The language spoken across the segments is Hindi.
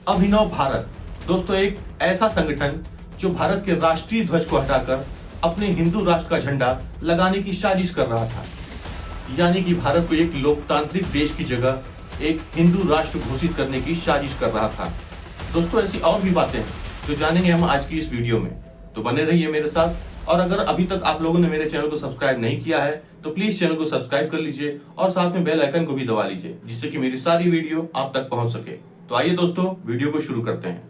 अभिनव भारत दोस्तों एक ऐसा संगठन जो भारत के राष्ट्रीय ध्वज को हटाकर अपने हिंदू राष्ट्र का झंडा लगाने की साजिश कर रहा था। यानी कि भारत को एक लोकतांत्रिक देश की जगह एक हिंदू राष्ट्र घोषित करने की साजिश कर रहा था। दोस्तों ऐसी और भी बातें हैं जो जानेंगे हम आज की इस वीडियो में, तो बने रहिए मेरे साथ। और अगर अभी तक आप लोगों ने मेरे चैनल को सब्सक्राइब नहीं किया है तो प्लीज चैनल को सब्सक्राइब कर लीजिए और साथ में बेल आइकन को भी दबा लीजिए, जिससे कि मेरी सारी वीडियो आप तक पहुंच सके। तो आइए दोस्तों वीडियो को शुरू करते हैं।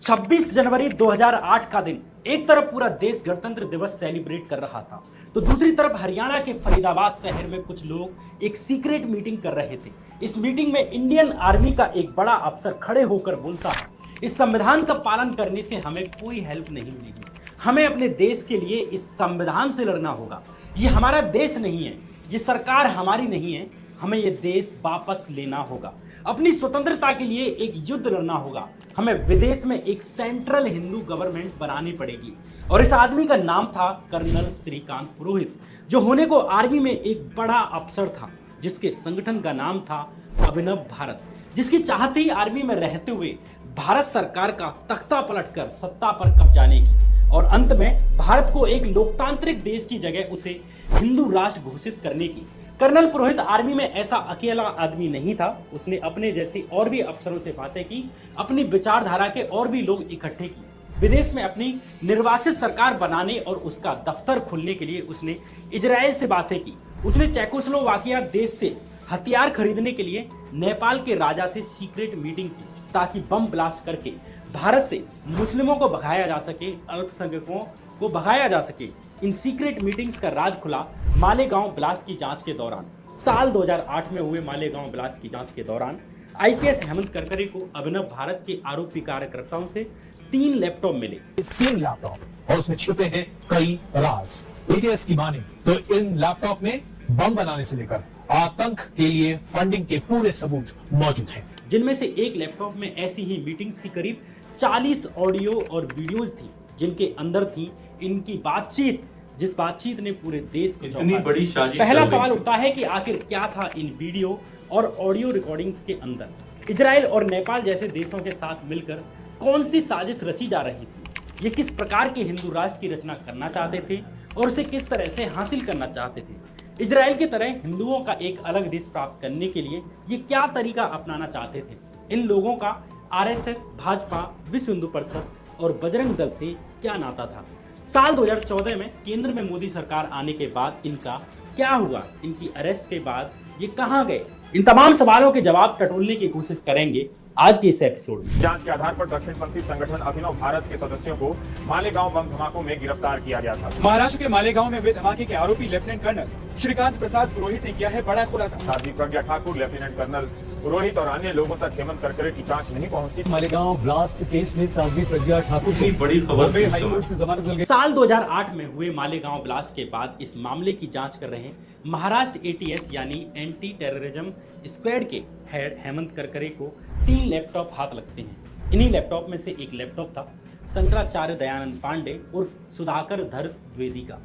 26 जनवरी 2008 का दिन, एक तरफ पूरा देश गणतंत्र दिवस सेलिब्रेट कर रहा था तो दूसरी तरफ हरियाणा के फरीदाबाद शहर में कुछ लोग एक सीक्रेट मीटिंग कर रहे थे। इस मीटिंग में इंडियन आर्मी का एक बड़ा अफसर खड़े होकर बोलता है, इस संविधान का पालन करने से हमें कोई हेल्प नहीं मिलेगी, हमें अपने देश के लिए इस संविधान से लड़ना होगा। ये हमारा देश नहीं है, ये सरकार हमारी नहीं है, हमें ये देश वापस लेना होगा, अपनी स्वतंत्रता के लिए एक युद्ध लड़ना होगा, हमें विदेश में एक सेंट्रल हिंदू गवर्नमेंट बनानी पड़ेगी। और इस आदमी का नाम था कर्नल श्रीकांत पुरोहित, जो होने को आर्मी में एक बड़ा अफसर था, जिसके संगठन का नाम था अभिनव भारत, जिसकी चाहत थी आर्मी में रहते हुए भारत सरकार का तख्ता पलटकर सत्ता पर कब्जाने की और अंत में भारत को एक लोकतांत्रिक देश की जगह उसे हिंदू राष्ट्र घोषित करने की। कर्नल पुरोहित आर्मी में ऐसा अकेला आदमी नहीं था, उसने अपने जैसे और भी अफसरों से बातें की, अपनी विचारधारा के और भी लोग इकट्ठे किए। विदेश में अपनी निर्वासित सरकार बनाने और उसका दफ्तर खोलने के लिए उसने इजराइल से बातें की। उसने चेकोस्लोवाकिया देश से हथियार खरीदने के लिए नेपाल के राजा से सीक्रेट मीटिंग की, ताकि बम ब्लास्ट करके भारत से मुस्लिमों को भगाया जा सके, अल्पसंख्यकों को भगाया जा सके। इन सीक्रेट मीटिंग्स का राज खुला मालेगांव ब्लास्ट की जांच के दौरान। साल 2008 में हुए मालेगांव ब्लास्ट की जांच के दौरान आईपीएस हेमंत करकरे को अभिनव भारत के आरोपी कार्यकर्ताओं से 3 लैपटॉप मिले। 3 लैपटॉप और उसमें छिपे हैं कई राज। एटीएस की माने तो इन लैपटॉप में बम बनाने से लेकर आतंक के लिए फंडिंग के पूरे सबूत मौजूद हैं, जिनमें से एक लैपटॉप में ऐसी ही मीटिंग्स की करीब 40 ऑडियो और वीडियोस थी, जिनके अंदर थी इनकी बातचीत, जिस बातचीत ने पूरे देश को इतनी बड़ी साजिश। पहला सवाल उठता है कि आखिर क्या था इन वीडियो और ऑडियो रिकॉर्डिंग्स के अंदर। इजराइल और नेपाल जैसे देशों के साथ मिलकर कौन सी साजिश रची जा रही थी, ये किस प्रकार के हिंदू राष्ट्र की रचना करना चाहते थे और उसे किस तरह से हासिल करना चाहते थे। इजराइल की तरह हिंदुओं का एक अलग देश प्राप्त करने के लिए ये क्या तरीका अपनाना चाहते थे। इन लोगों का आरएसएस, भाजपा, विश्व हिंदू परिषद और बजरंग दल से क्या नाता था। साल 2014 में केंद्र में मोदी सरकार आने के बाद इनका क्या हुआ, इनकी अरेस्ट के बाद ये कहां गए, इन तमाम सवालों के जवाब टटोलने की कोशिश करेंगे आज के इस एपिसोड में। जांच के आधार पर दक्षिणपंथी संगठन अभिनव भारत के सदस्यों को मालेगांव बम धमाकों में गिरफ्तार किया गया था। महाराष्ट्र के मालेगांव में हुए धमाके के आरोपी लेफ्टिनेंट कर्नल श्रीकांत प्रसाद पुरोहित ने किया है बड़ा खुलासा। साध्वी प्रज्ञा ठाकुर, लेफ्टिनेंट कर्नल पुरोहित और अन्य लोगों तक हेमंत करकरे की जांच नहीं पहुंची। मालेगांव ब्लास्ट केस में साध्वी प्रज्ञा ठाकुर इतनी बड़ी खबर बॉम्बे किस हाई समय? कोर्ट से जमानत मिल गई। साल 2008 में हुए मालेगांव ब्लास्ट के बाद इस मामले की जांच कर रहे महाराष्ट्र एटीएस यानी एंटी टेररिज्म स्क्वाड के हेड हेमंत करकरे को 3 लैपटॉप हाथ लगते हैं। इन्हीं लैपटॉप में से एक लैपटॉप था शंकराचार्य दयानंद पांडे उर्फ सुधाकर धर द्विवेदी का।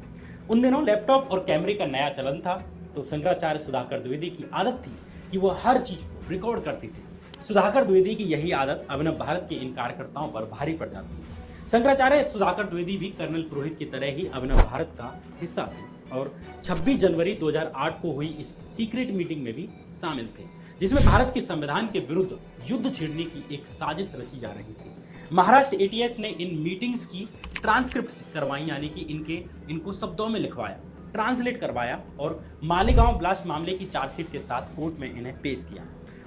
उन दिनों लैपटॉप और कैमरे का नया चलन था, तो शंकराचार्य सुधाकर द्विवेदी की आदत थी कि वो हर चीज को रिकॉर्ड करते थे। सुधाकर द्विवेदी की यही आदत अभिनव भारत के इन कार्यकर्ताओं पर भारी पड़ जाती थी। शंकराचार्य सुधाकर द्विवेदी भी कर्नल पुरोहित की तरह ही अभिनव भारत का हिस्सा थे और 26 जनवरी 2008 को हुई इस सीक्रेट मीटिंग में भी शामिल थे, जिसमें भारत के संविधान के विरुद्ध युद्ध छेड़ने की एक साजिश रची जा रही थी। महाराष्ट्र एटीएस ने इन मीटिंग्स की ट्रांसक्रिप्ट करवाई, यानी कि इनको शब्दों में लिखवाया, ट्रांसलेट करवाया और मालेगांव ब्लास्ट मामले की चार्जशीट के साथ कोर्ट में इन्हें पेश किया।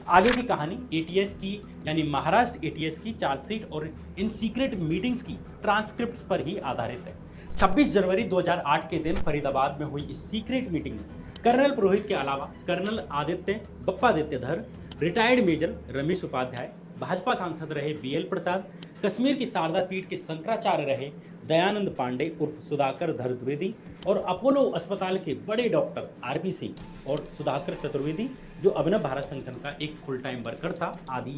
आगे की कहानी एटीएस की यानी महाराष्ट्र एटीएस की चार्जशीट और इन सीक्रेट मीटिंग्स की ट्रांसक्रिप्ट्स पर ही आधारित है। 26 जनवरी 2008 के दिन फरीदाबाद में हुई इस सीक्रेट मीटिंग में कर्नल पुरोहित के अलावा colonel Aditya Bappadityadhar, retired major Ramesh Upadhyay, Bhajpa सांसद रहे बीएल प्रसाद, कश्मीर की शारदा पीठ के शंकराचार्य रहे दयानंद पांडे उर्फ सुधाकर धर द्विवेदी और अपोलो अस्पताल के बड़े डॉक्टर आरपी सिंह और सुधाकर चतुर्वेदी जो अभिनव भारत संगठन का एक फुल टाइम वर्कर था आदि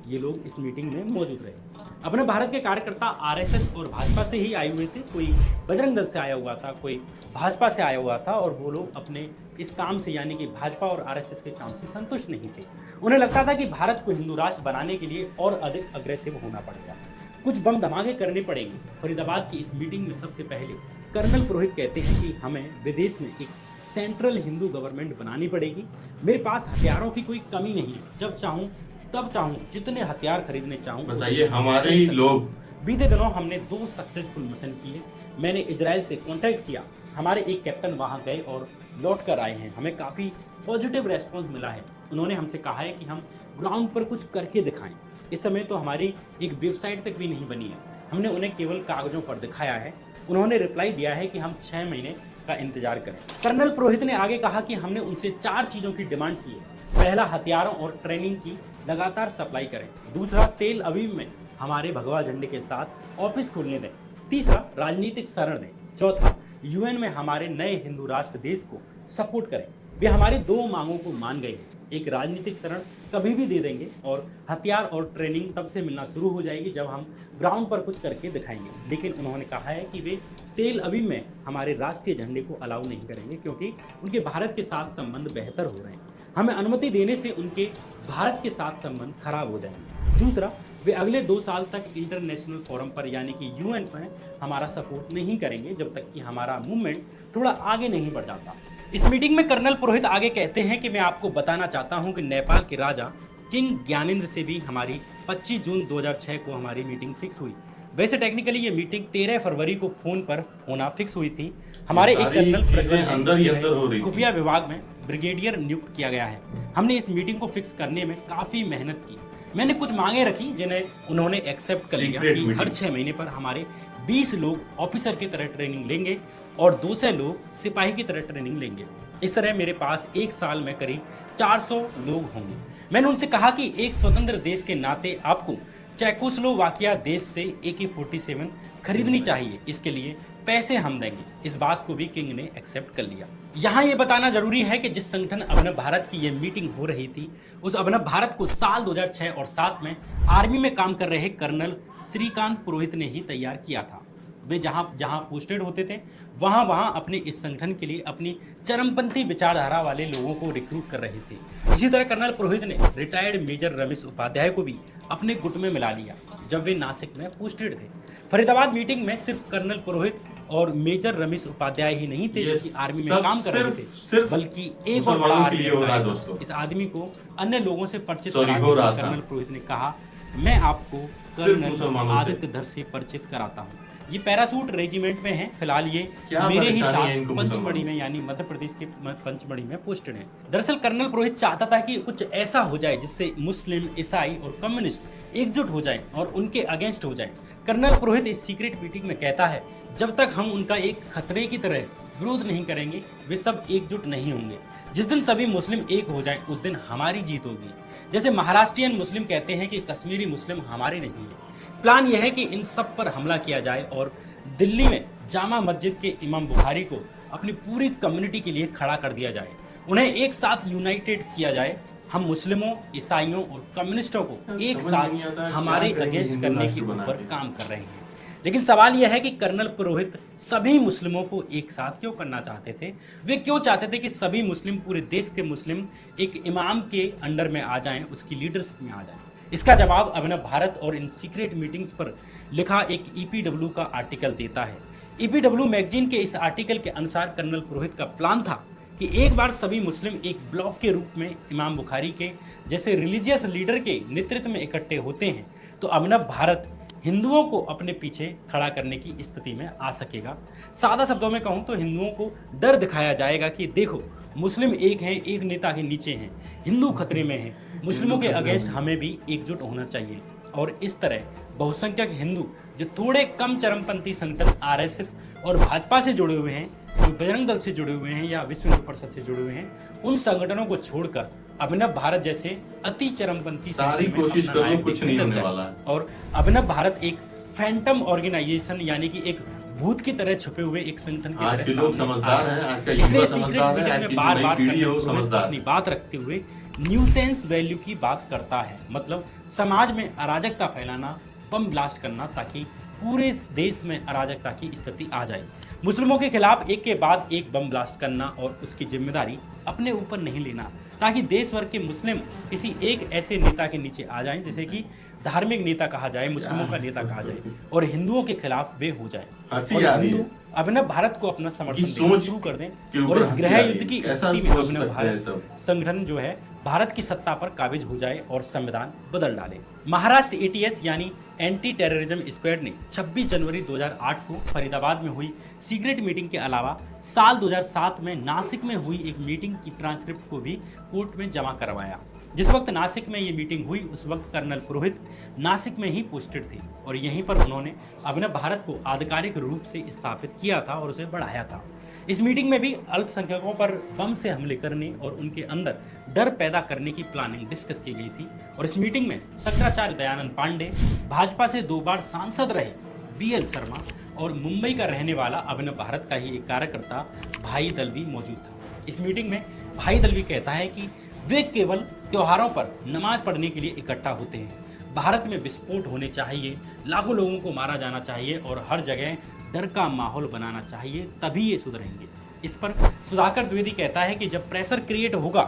ये लोग इस मीटिंग में मौजूद रहे। अभिनव भारत के कार्यकर्ता आरएसएस और भाजपा से ही आए हुए थे, कोई बजरंग दल से आया हुआ था, कोई भाजपा से आया हुआ था और वो लोग अपने इस काम से यानी कि भाजपा और आरएसएस के काम से संतुष्ट नहीं थे। उन्हें लगता था कि भारत को हिंदू राष्ट्र बनाने के लिए और अधिक अग्रेसिव होना पड़ेगा, कुछ बम धमाके करने पड़ेंगे। फरीदाबाद की इस मीटिंग में सबसे पहले कर्नल पुरोहित कहते हैं कि हमें विदेश में एक सेंट्रल हिंदू गवर्नमेंट बनानी पड़ेगी। मेरे पास हथियारों की कोई कमी नहीं है, जब चाहूँ तब चाहूँ जितने हथियार खरीदने चाहूँ। बताइए, हमारे ही लोग। बीते दिनों हमने 2 सक्सेसफुल मिशन किए। मैंने इजराइल से कांटेक्ट किया, हमारे एक कैप्टन वहां गए और लौट कर आए हैं। हमें काफ़ी पॉजिटिव रेस्पॉन्स मिला है। उन्होंने हमसे कहा है कि हम ग्राउंड पर कुछ करके दिखाएं। इस समय तो हमारी एक वेबसाइट तक भी नहीं बनी है, हमने उन्हें केवल कागजों पर दिखाया है। उन्होंने रिप्लाई दिया है कि हम 6 महीने का इंतजार करें। कर्नल पुरोहित ने आगे कहा कि हमने उनसे 4 चीज़ों की डिमांड की है। पहला, हथियारों और ट्रेनिंग की लगातार सप्लाई करें। दूसरा, तेल अवीव में हमारे भगवा झंडे के साथ ऑफिस खोलने दें। तीसरा, राजनीतिक शरण दें। चौथा, यूएन में हमारे नए हिंदू राष्ट्र देश को सपोर्ट करें। वे हमारी 2 मांगों को मान गए हैं। एक, राजनीतिक शरण कभी भी दे देंगे और हथियार और ट्रेनिंग तब से मिलना शुरू हो जाएगी जब हम ग्राउंड पर कुछ करके दिखाएंगे। लेकिन उन्होंने कहा है कि वे तेल अवीव में हमारे राष्ट्रीय झंडे को अलाउ नहीं करेंगे क्योंकि उनके भारत के साथ संबंध बेहतर हो रहे हैं। हमें अनुमति देने से उनके भारत के साथ संबंध खराब हो जाएंगे। दूसरा, वे अगले 2 साल तक इंटरनेशनल फोरम पर यानी कि यूएन पर हमारा सपोर्ट नहीं करेंगे जब तक कि हमारा मूवमेंट थोड़ा आगे नहीं बढ़ जाता। इस मीटिंग में कर्नल पुरोहित आगे कहते हैं कि मैं आपको बताना चाहता हूं कि नेपाल के राजा किंग ज्ञानेंद्र से भी हमारी 25 जून 2006 को हमारी मीटिंग फिक्स हुई। वैसे टेक्निकली ये मीटिंग 13 फरवरी को फोन पर होना फिक्स हुई थी। हमारे एक कर्नल अंदर ही अंदर हो रही थी। खुफिया विभाग में ब्रिगेडियर नियुक्त किया गया है। हमने इस मीटिंग को फिक्स करने में काफी मेहनत की। मैंने कुछ मांगे रखी जिन्हें उन्होंने एक्सेप्ट कर लिया कि हर 6 महीने पर हमारे 20 लोग ऑफिसर की तरह ट्रेनिंग लेंगे और 200 लोग सिपाही की तरह ट्रेनिंग लेंगे। इस तरह मेरे पास 1 साल में करीब 400 लोग होंगे। मैंने उनसे कहा कि एक स्वतंत्र देश के नाते आपको चेकोस्लोवाकिया देश से AK-47 खरीदनी चाहिए, इसके लिए पैसे हम देंगे। इस बात को भी किंग ने एक्सेप्ट कर लिया। यहाँ ये बताना जरूरी है कि जिस संगठन अभिनव भारत की ये मीटिंग हो रही थी, उस अभिनव भारत को साल 2006 और 7 में आर्मी में काम कर रहे कर्नल श्रीकांत पुरोहित ने ही तैयार किया था। वे जहाँ पोस्टेड होते थे वहाँ अपने इस संगठन के लिए अपनी चरमपंथी विचारधारा वाले लोगों को रिक्रूट कर रहे थे। इसी तरह कर्नल पुरोहित ने रिटायर्ड मेजर रमेश उपाध्याय को भी अपने गुट में मिला लिया जब वे नासिक में पोस्टेड थे। फरीदाबाद मीटिंग में सिर्फ कर्नल पुरोहित और मेजर रमेश उपाध्याय ही नहीं थे जो आर्मी में काम कर रहे थे, बल्कि एक और बड़ा आर्मी इस आदमी को अन्य लोगों से परिचित कराते। कर्नल पुरोहित ने कहा, मैं आपको कर्नल आदित्य धर से परिचित कराता हूँ। ये पैरासूट रेजिमेंट में है, फिलहाल ये मेरे ही साथ पंचमढ़ी में यानी मध्य प्रदेश के पंचमढ़ी में पोस्टेड है। दरअसल कर्नल पुरोहित चाहता था कि कुछ ऐसा हो जाए जिससे मुस्लिम, ईसाई और कम्युनिस्ट एकजुट हो जाएं और उनके अगेंस्ट हो जाएं। कर्नल पुरोहित इस सीक्रेट मीटिंग में कहता है, जब तक हम उनका एक खतरे की तरह विरोध नहीं करेंगे वे सब एकजुट नहीं होंगे। जिस दिन सभी मुस्लिम एक हो जाएं उस दिन हमारी जीत होगी। जैसे महाराष्ट्रियन मुस्लिम कहते हैं कि कश्मीरी मुस्लिम हमारे नहीं है। प्लान यह है कि इन सब पर हमला किया जाए और दिल्ली में जामा मस्जिद के इमाम बुखारी को अपनी पूरी कम्युनिटी के लिए खड़ा कर दिया जाए, उन्हें एक साथ यूनाइटेड किया जाए। हम मुस्लिमों, ईसाइयों और कम्युनिस्टों को एक साथ हमारे अगेंस्ट करने के ऊपर काम कर रहे हैं। लेकिन सवाल यह है कि कर्नल पुरोहित सभी मुस्लिमों को एक साथ क्यों करना चाहते थे? वे क्यों चाहते थे कि सभी मुस्लिम, पूरे देश के मुस्लिम एक इमाम के अंडर में आ जाएं, उसकी लीडरशिप में आ जाएं? इसका जवाब अभिनव भारत और इन सीक्रेट मीटिंग्स पर लिखा एक EPW का आर्टिकल देता है। EPW मैगजीन के इस आर्टिकल के अनुसार कर्नल पुरोहित का प्लान था कि एक बार सभी मुस्लिम एक ब्लॉक के रूप में इमाम बुखारी के जैसे रिलीजियस लीडर के नेतृत्व में इकट्ठे होते हैं तो अभिनव भारत हिंदुओं को अपने पीछे खड़ा करने की स्थिति में आ सकेगा। सादा शब्दों में कहूँ तो हिंदुओं को डर दिखाया जाएगा कि देखो, मुस्लिम एक हैं, एक नेता के नीचे हैं, हिंदू खतरे में हैं, मुस्लिमों के अगेंस्ट हमें भी एकजुट होना चाहिए। और इस तरह बहुसंख्यक हिंदू जो थोड़े कम चरमपंथी संगठन RSS और भाजपा से जुड़े हुए हैं, जो बजरंग दल से जुड़े हुए हैं या विश्व हिंदू परिषद से जुड़े हुए हैं, उन संगठनों को छोड़कर अभिनव भारत जैसे अति चरमपंथी सारी कोशिश करो, कुछ नहीं होने वाला है। और अभिनव भारत एक फैंटम ऑर्गेनाइजेशन यानी कि एक भूत की तरह छुपे हुए एक संगठन की आज तरह के लोग सामने समझदार आ हैं, जाए। आज का इसलिए युवा सीक्रेट समझदार है, मीटिंग आज में की जो बार नई बार पीढ़ी है वो कर्नल पुरोहित समझदार अपनी है। बात रखते हुए न्यूसेंस वैल्यू की बात करता है, मतलब समाज में अराजकता फैलाना, बम ब्लास्ट करना ताकि पूरे देश में अराजकता की स्थिति आ जाए। मुस्लिमों के खिलाफ एक के बाद एक बम ब्लास्ट करना और उसकी जिम्मेदारी अपने ऊपर नहीं लेना, ताकि देश भर के मुस्लिम किसी एक ऐसे नेता के नीचे आ जाएं जिसे कि धार्मिक नेता कहा जाए, मुस्लिमों का नेता कहा जाए, और हिंदुओं के खिलाफ वे हो जाए हंसी और आ रही है। हिंदू अभिनव भारत को अपना समर्थन की देना सोच शुरू कर दें के ऊपर और इस हंसी गृह आ रही युद्ध की है। ऐसा स्थिति में सोच अभिनव सकते हैं भारत सब। संगठन जो है भारत की सत्ता पर काबिज हो जाए और संविधान बदल डाले। महाराष्ट्र एटीएस यानी एंटी टेररिज्म स्क्वाड ने 26 जनवरी 2008 को फरीदाबाद में हुई सीक्रेट मीटिंग के अलावा साल 2007 में नासिक में हुई एक मीटिंग की ट्रांसक्रिप्ट को भी कोर्ट में जमा करवाया। जिस वक्त नासिक में ये मीटिंग हुई उस वक्त कर्नल पुरोहित नासिक में ही पोस्टेड थे और यहीं पर उन्होंने अभिनव भारत को आधिकारिक रूप से स्थापित किया था और उसे बढ़ाया था। इस मीटिंग में भी अल्पसंख्यकों पर बम से हमले करने और उनके अंदर डर पैदा करने की प्लानिंग डिस्कस की गई थी और इस मीटिंग में शंकराचार्य दयानंद पांडे, भाजपा से 2 बार सांसद रहे बीएल शर्मा और मुंबई का रहने वाला अभिनव भारत का ही एक कार्यकर्ता भाई दलवी मौजूद था। इस मीटिंग में भाई दलवी कहता है कि वे केवल त्योहारों पर नमाज पढ़ने के लिए इकट्ठा होते हैं। भारत में विस्फोट होने चाहिए, लाखों लोगों को मारा जाना चाहिए और हर जगह डर का माहौल बनाना चाहिए, तभी ये सुधरेंगे। इस पर सुधाकर द्विवेदी कहता है कि जब प्रेशर क्रिएट होगा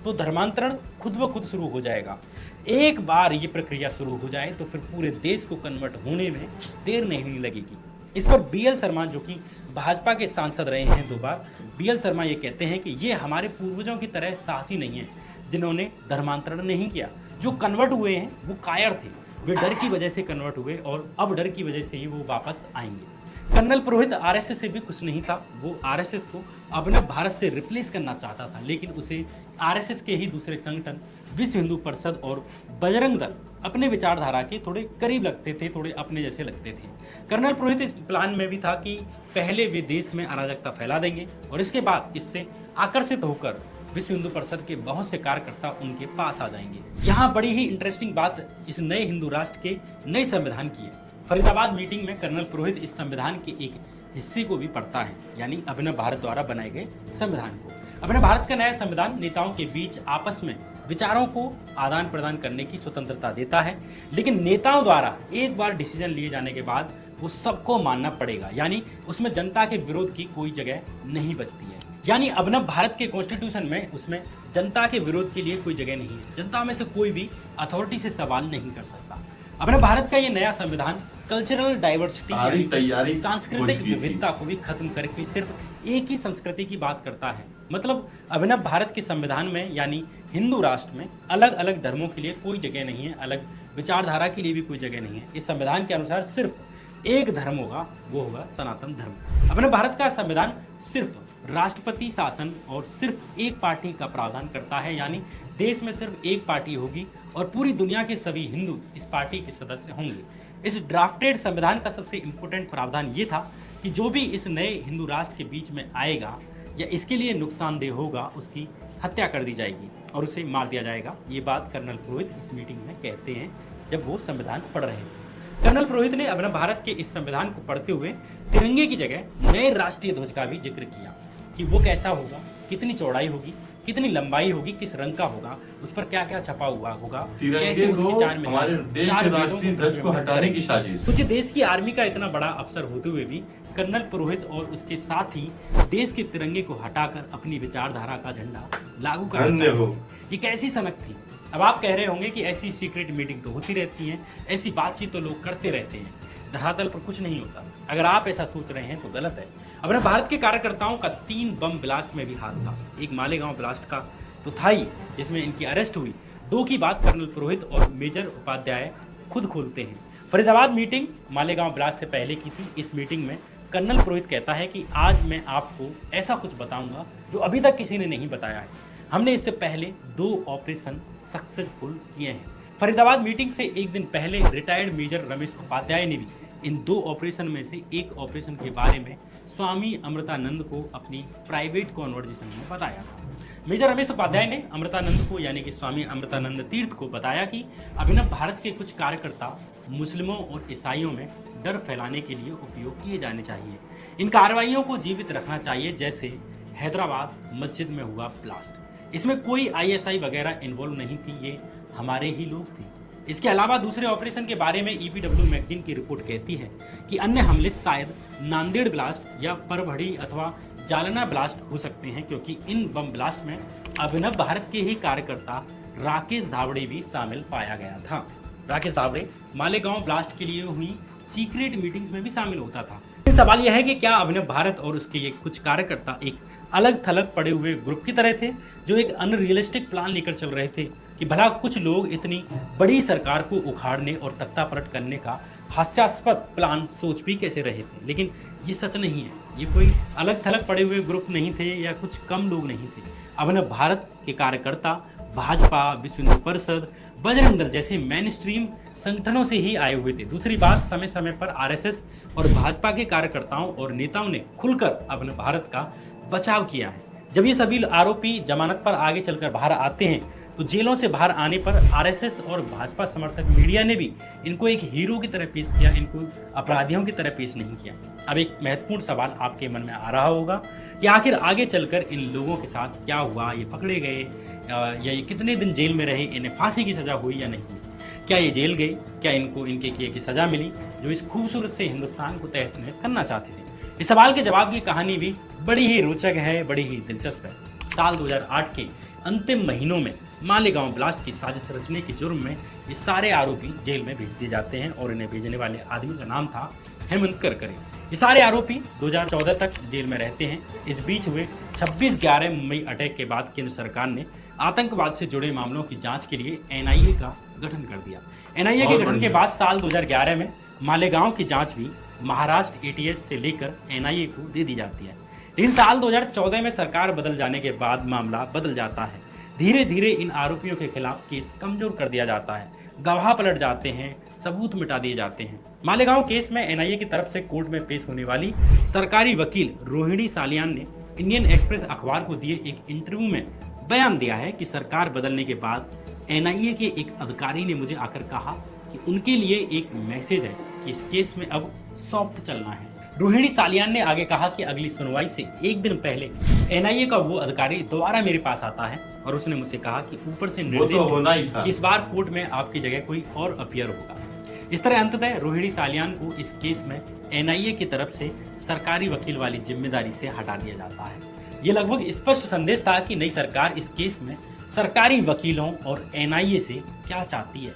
तो धर्मांतरण खुद ब खुद शुरू हो जाएगा। एक बार ये प्रक्रिया शुरू हो जाए तो फिर पूरे देश को कन्वर्ट होने में देर नहीं लगेगी। इस पर बीएल शर्मा जो कि भाजपा के सांसद रहे हैं 2 बार, बीएल शर्मा ये कहते हैं कि ये हमारे पूर्वजों की तरह साहसी नहीं है जिन्होंने धर्मांतरण नहीं किया। जो कन्वर्ट हुए हैं वो कायर थे, वे डर की वजह से कन्वर्ट हुए और अब डर की वजह से ही वो वापस आएंगे। कर्नल पुरोहित आरएसएस से भी खुश नहीं था। वो आरएसएस को अभिनव भारत से रिप्लेस करना चाहता था, लेकिन उसे आरएसएस के ही दूसरे संगठन विश्व हिंदू परिषद और बजरंग दल अपने विचारधारा के थोड़े करीब लगते थे, थोड़े अपने जैसे लगते थे। कर्नल पुरोहित इस प्लान में भी था कि पहले वे देश में अराजकता फैला देंगे और इसके बाद इससे आकर्षित होकर विश्व हिंदू परिषद के बहुत से कार्यकर्ता उनके पास आ जाएंगे। यहाँ बड़ी ही इंटरेस्टिंग बात इस नए हिंदू राष्ट्र के नए संविधान की है। फरीदाबाद मीटिंग में कर्नल पुरोहित इस संविधान के एक हिस्से को भी पढ़ता है, यानी अभिनव भारत द्वारा बनाए गए संविधान को। अभिनव भारत का नया संविधान नेताओं के बीच आपस में विचारों को आदान प्रदान करने की स्वतंत्रता देता है, लेकिन नेताओं द्वारा एक बार डिसीजन लिए जाने के बाद वो सबको मानना पड़ेगा, यानी उसमें जनता के विरोध की कोई जगह नहीं बचती है। यानी अभिनव भारत के कॉन्स्टिट्यूशन में उसमें जनता के विरोध के लिए कोई जगह नहीं है। जनता में से कोई भी अथॉरिटी से सवाल नहीं कर सकता। अभिनव भारत का ये नया संविधान कल्चरल डाइवर्सिटी, सांस्कृतिक विविधता को भी खत्म करके सिर्फ एक ही संस्कृति की बात करता है। मतलब अभिनव भारत के संविधान में यानी हिंदू राष्ट्र में अलग अलग धर्मों के लिए कोई जगह नहीं है, अलग विचारधारा के लिए भी कोई जगह नहीं है। इस संविधान के अनुसार सिर्फ एक धर्म होगा, वो होगा सनातन धर्म। अभिनव भारत का संविधान सिर्फ राष्ट्रपति शासन और सिर्फ एक पार्टी का प्रावधान करता है, यानी देश में सिर्फ एक पार्टी होगी और पूरी दुनिया के सभी हिंदू इस पार्टी के सदस्य होंगे। इस ड्राफ्टेड संविधान का सबसे इम्पोर्टेंट प्रावधान ये था कि जो भी इस नए हिंदू राष्ट्र के बीच में आएगा या इसके लिए नुकसानदेह होगा उसकी हत्या कर दी जाएगी और उसे मार दिया जाएगा। ये बात कर्नल पुरोहित इस मीटिंग में कहते हैं जब वो संविधान पढ़ रहे थे। कर्नल पुरोहित ने अभिनव भारत के इस संविधान को पढ़ते हुए तिरंगे की जगह नए राष्ट्रीय ध्वज का भी जिक्र किया कि वो कैसा होगा, कितनी चौड़ाई होगी, कितनी लंबाई होगी, किस रंग का होगा, उस पर क्या क्या छपा हुआ होगा, कैसे उसके चार ध्वज को हटाने की साजिश। कुछ देश की आर्मी का इतना बड़ा अफसर होते हुए भी कर्नल पुरोहित और उसके साथी देश के तिरंगे को हटाकर अपनी विचारधारा का झंडा लागू करना चाहते हैं। ये कैसी सनक थी। अब आप कह रहे होंगे कि ऐसी सीक्रेट मीटिंग तो होती रहती है, ऐसी बातचीत तो लोग करते रहते हैं, धरातल पर कुछ नहीं होता। अगर आप ऐसा सोच रहे हैं तो गलत है। अभिनव भारत के कार्यकर्ताओं का 3 बम ब्लास्ट में भी हाथ था। एक मालेगांव ब्लास्ट का तो था ही, जिसमें इनकी अरेस्ट हुई। 2 की बात कर्नल पुरोहित और मेजर उपाध्याय खुद खोलते हैं। फरीदाबाद मीटिंग मालेगांव ब्लास्ट से पहले की थी। इस मीटिंग में कर्नल पुरोहित कहता है कि आज मैं आपको ऐसा कुछ बताऊंगा जो अभी तक किसी ने नहीं बताया है। हमने इससे पहले 2 ऑपरेशन सक्सेसफुल किए हैं। फरीदाबाद मीटिंग से एक दिन पहले रिटायर्ड मेजर रमेश उपाध्याय ने भी इन 2 ऑपरेशन में से एक ऑपरेशन के बारे में स्वामी अमृतानंद को अपनी प्राइवेट कॉन्वर्जेशन में बताया था। मेजर रमेश उपाध्याय ने अमृतानंद को यानी कि स्वामी अमृतानंद तीर्थ को बताया कि अभिनव भारत के कुछ कार्यकर्ता मुस्लिमों और ईसाइयों में डर फैलाने के लिए उपयोग किए जाने चाहिए। इन कार्रवाइयों को जीवित रखना चाहिए, जैसे हैदराबाद मस्जिद में हुआ ब्लास्ट। इसमें कोई आईएसआई वगैरह इन्वॉल्व नहीं थी, ये हमारे ही लोग थे। इसके अलावा दूसरे ऑपरेशन के बारे में ईपीडब्ल्यू मैगजीन की रिपोर्ट कहती है कि अन्य हमले शायद नांदेड़ ब्लास्ट या परभड़ी अथवा जालना ब्लास्ट हो सकते हैं, क्योंकि इन बम ब्लास्ट में अभिनव भारत के ही कार्यकर्ता राकेश धावड़े भी शामिल पाया गया था। राकेश धावड़े मालेगांव ब्लास्ट के लिए हुई सीक्रेट मीटिंग्स में भी शामिल होता था। सवाल यह है कि क्या अभिनव भारत और उसके ये कुछ कार्यकर्ता एक अलग थलग पड़े हुए ग्रुप की तरह थे, जो एक अनरियलिस्टिक प्लान लेकर चल रहे थे कि भला कुछ लोग इतनी बड़ी सरकार को उखाड़ने और तख्तापलट करने का हास्यास्पद प्लान सोच भी कैसे रहे थे। लेकिन ये सच नहीं है, ये कोई अलग थलग पड़े हुए ग्रुप नहीं थे या कुछ कम लोग नहीं थे। अभिनव भारत के कार्यकर्ता भाजपा, विश्व हिंदू परिषद, बजरंग दल जैसे मेन स्ट्रीम संगठनों से ही आए हुए थे। दूसरी बात, समय समय पर आरएसएस और भाजपा के कार्यकर्ताओं और नेताओं ने खुलकर अभिनव भारत का बचाव किया है। जब ये सभी आरोपी जमानत पर आगे चलकर बाहर आते हैं, तो जेलों से बाहर आने पर आरएसएस और भाजपा समर्थक मीडिया ने भी इनको एक हीरो की तरह पेश किया, इनको अपराधियों की तरह पेश नहीं किया। अब एक महत्वपूर्ण सवाल आपके मन में आ रहा होगा कि आखिर आगे चलकर इन लोगों के साथ क्या हुआ, ये पकड़े गए या ये कितने दिन जेल में रहे, इन्हें फांसी की सजा हुई या नहीं हुई, क्या ये जेल गए, क्या इनको इनके किए की सजा मिली जो इस खूबसूरत से हिंदुस्तान को तहस नहस करना चाहते थे। इस सवाल के जवाब की कहानी भी बड़ी ही रोचक है, बड़ी ही दिलचस्प है। साल 2008 के अंतिम महीनों में मालेगांव ब्लास्ट की साजिश रचने के जुर्म में ये सारे आरोपी जेल में भेज दिए जाते हैं और इन्हें भेजने वाले आदमी का नाम था हेमंत करकरे। ये सारे आरोपी 2014 तक जेल में रहते हैं। इस बीच हुए 26/11 मुंबई अटैक के बाद केंद्र सरकार ने आतंकवाद से जुड़े मामलों की जांच के लिए एनआईए का गठन कर दिया। एनआईए के गठन के बाद साल 2011 में मालेगांव की जांच भी महाराष्ट्र एटीएस से लेकर एनआईए को दे दी जाती है। लेकिन साल 2014 में सरकार बदल जाने के बाद मामला बदल जाता है। धीरे धीरे इन आरोपियों के खिलाफ केस कमजोर कर दिया जाता है, गवाह पलट जाते हैं, सबूत मिटा दिए जाते हैं। मालेगांव केस में एनआईए की तरफ से कोर्ट में पेश होने वाली सरकारी वकील रोहिणी सालियान ने इंडियन एक्सप्रेस अखबार को दिए एक इंटरव्यू में बयान दिया है कि सरकार बदलने के बाद एनआईए के एक अधिकारी ने मुझे आकर कहा कि उनके लिए एक मैसेज है कि इस केस में अब सॉफ्ट चलना है। रोहिणी सालियान ने आगे कहा कि अगली सुनवाई से एक दिन पहले एनआईए का वो अधिकारी दोबारा मेरे पास आता है और उसने मुझसे कहा कि ऊपर से निर्देश होना ही था कि इस बार कोर्ट में आपकी जगह कोई और अपीयर होगा। इस तरह अंततः रोहिणी सालियान को इस केस में एनआईए की तरफ से सरकारी वकील वाली जिम्मेदारी से हटा दिया जाता है। ये लगभग स्पष्ट संदेश था कि नई सरकार इस केस में सरकारी वकीलों और एनआईए से क्या चाहती है।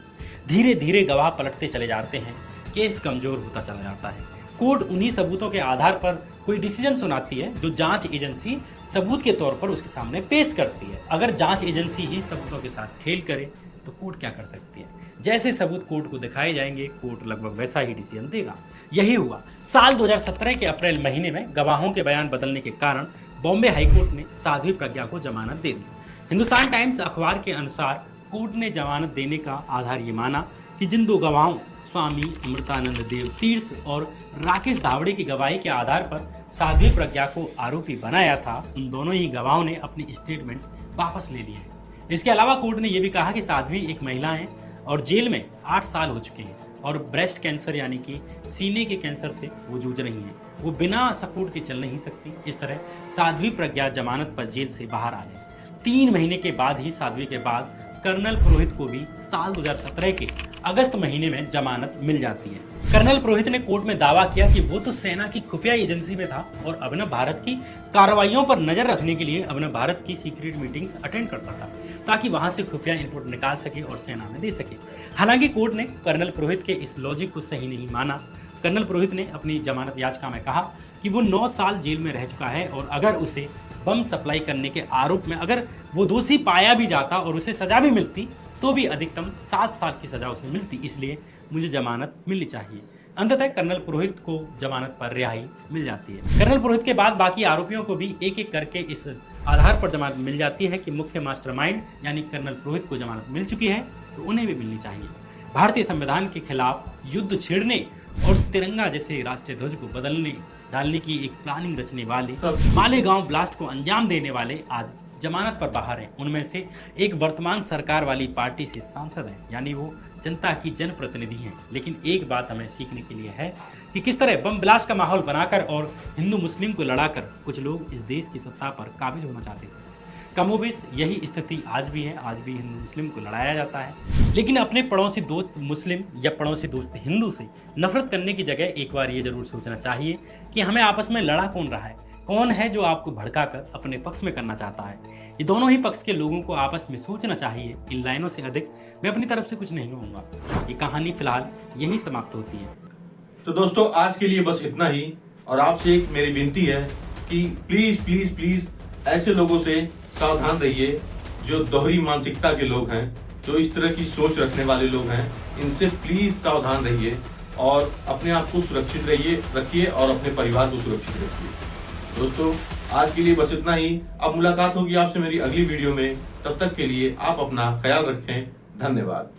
धीरे धीरे गवाह पलटते चले जाते हैं, केस कमजोर होता चला जाता है। कोर्ट उन्हीं सबूतों के आधार पर कोई डिसीजन सुनाती है जो जांच एजेंसी सबूत के तौर पर उसके सामने पेश करती है। अगर जांच एजेंसी ही सबूतों के साथ खेल करे तो कोर्ट क्या कर सकती है? जैसे सबूत कोर्ट को दिखाए जाएंगे, कोर्ट लगभग वैसा ही डिसीजन देगा। यही हुआ। साल 2017 के अप्रैल महीने में गवाहों के बयान बदलने के कारण बॉम्बे हाईकोर्ट ने साध्वी प्रज्ञा को जमानत दे दी। हिंदुस्तान टाइम्स अखबार के अनुसार कोर्ट ने जमानत देने का आधार ये माना कि जिन दो गवाहों स्वामी अमृतानंद देव तीर्थ और राकेश धावड़े की गवाही के आधार पर साध्वी प्रज्ञा को आरोपी बनाया था, उन दोनों ही गवाहों ने अपनी स्टेटमेंट वापस ले ली है। इसके अलावा कोर्ट ने यह भी कहा कि साध्वी एक महिला है और जेल में 8 साल हो चुके हैं और ब्रेस्ट कैंसर यानी कि सीने के कैंसर से वो जूझ रही हैं। वो बिना सपोर्ट के चल नहीं सकती। इस तरह साध्वी प्रज्ञा जमानत पर जेल से बाहर आ गए। 3 महीने के बाद ही साध्वी के बाद कर्नल पुरोहित को भी साल 2017 के अगस्त महीने में जमानत मिल जाती है। कर्नल पुरोहित ने कोर्ट में दावा किया कि वो तो सेना की खुफिया एजेंसी में था और अभिनव भारत की कार्रवाइयों पर नजर रखने के लिए अभिनव भारत की सीक्रेट मीटिंग्स अटेंड करता था ताकि वहां से खुफिया इनपुट निकाल सके और सेना में दे सके। हालांकि कोर्ट ने कर्नल पुरोहित के इस लॉजिक को सही नहीं माना। कर्नल पुरोहित ने अपनी जमानत याचिका में कहा कि वो 9 साल जेल में रह चुका है और अगर उसे बम सप्लाई करने के आरोप में अगर वो दोषी पाया भी जाता और उसे सजा भी मिलती तो भी अधिकतम 7 साल की सजा उसे मिलती, इसलिए मुझे जमानत मिलनी चाहिए। अंततः कर्नल पुरोहित को जमानत पर रिहाई मिल जाती है। कर्नल पुरोहित के बाद बाकी आरोपियों को भी एक एक करके इस आधार पर जमानत मिल जाती है कि मुख्य मास्टरमाइंड यानी कर्नल पुरोहित को जमानत मिल चुकी है तो उन्हें भी मिलनी चाहिए। भारतीय संविधान के खिलाफ युद्ध छेड़ने और तिरंगा जैसे राष्ट्रीय ध्वज को डालने की एक प्लानिंग रचने वाले मालेगांव ब्लास्ट को अंजाम देने वाले आज जमानत पर बाहर हैं। उनमें से एक वर्तमान सरकार वाली पार्टी से सांसद है, यानी वो जनता की जनप्रतिनिधि हैं, लेकिन एक बात हमें सीखने के लिए है कि किस तरह बम ब्लास्ट का माहौल बनाकर और हिंदू मुस्लिम को लड़ाकर कुछ लोग इस देश की सत्ता पर काबिज होना चाहते थे। कमोबेश यही स्थिति आज भी है, आज भी हिंदू मुस्लिम को लड़ाया जाता है। लेकिन अपने पड़ोसी दोस्त मुस्लिम या पड़ोसी दोस्त हिंदू से नफरत करने की जगह एक बार ये जरूर सोचना चाहिए कि हमें आपस में लड़ा कौन रहा है, कौन है जो आपको भड़काकर अपने पक्ष में करना चाहता है। ये दोनों ही पक्ष के लोगों को आपस में सोचना चाहिए। इन लाइनों से अधिक मैं अपनी तरफ से कुछ नहीं कहूँगा। ये कहानी फिलहाल यही समाप्त होती है। तो दोस्तों आज के लिए बस इतना ही, और आपसे एक मेरी विनती है कि प्लीज प्लीज प्लीज ऐसे लोगों से सावधान रहिए जो दोहरी मानसिकता के लोग हैं, जो इस तरह की सोच रखने वाले लोग हैं। इनसे प्लीज सावधान रहिए और अपने आप को सुरक्षित रखिए और अपने परिवार को सुरक्षित रखिए। दोस्तों आज के लिए बस इतना ही। अब मुलाकात होगी आपसे मेरी अगली वीडियो में। तब तक के लिए आप अपना ख्याल रखें। धन्यवाद।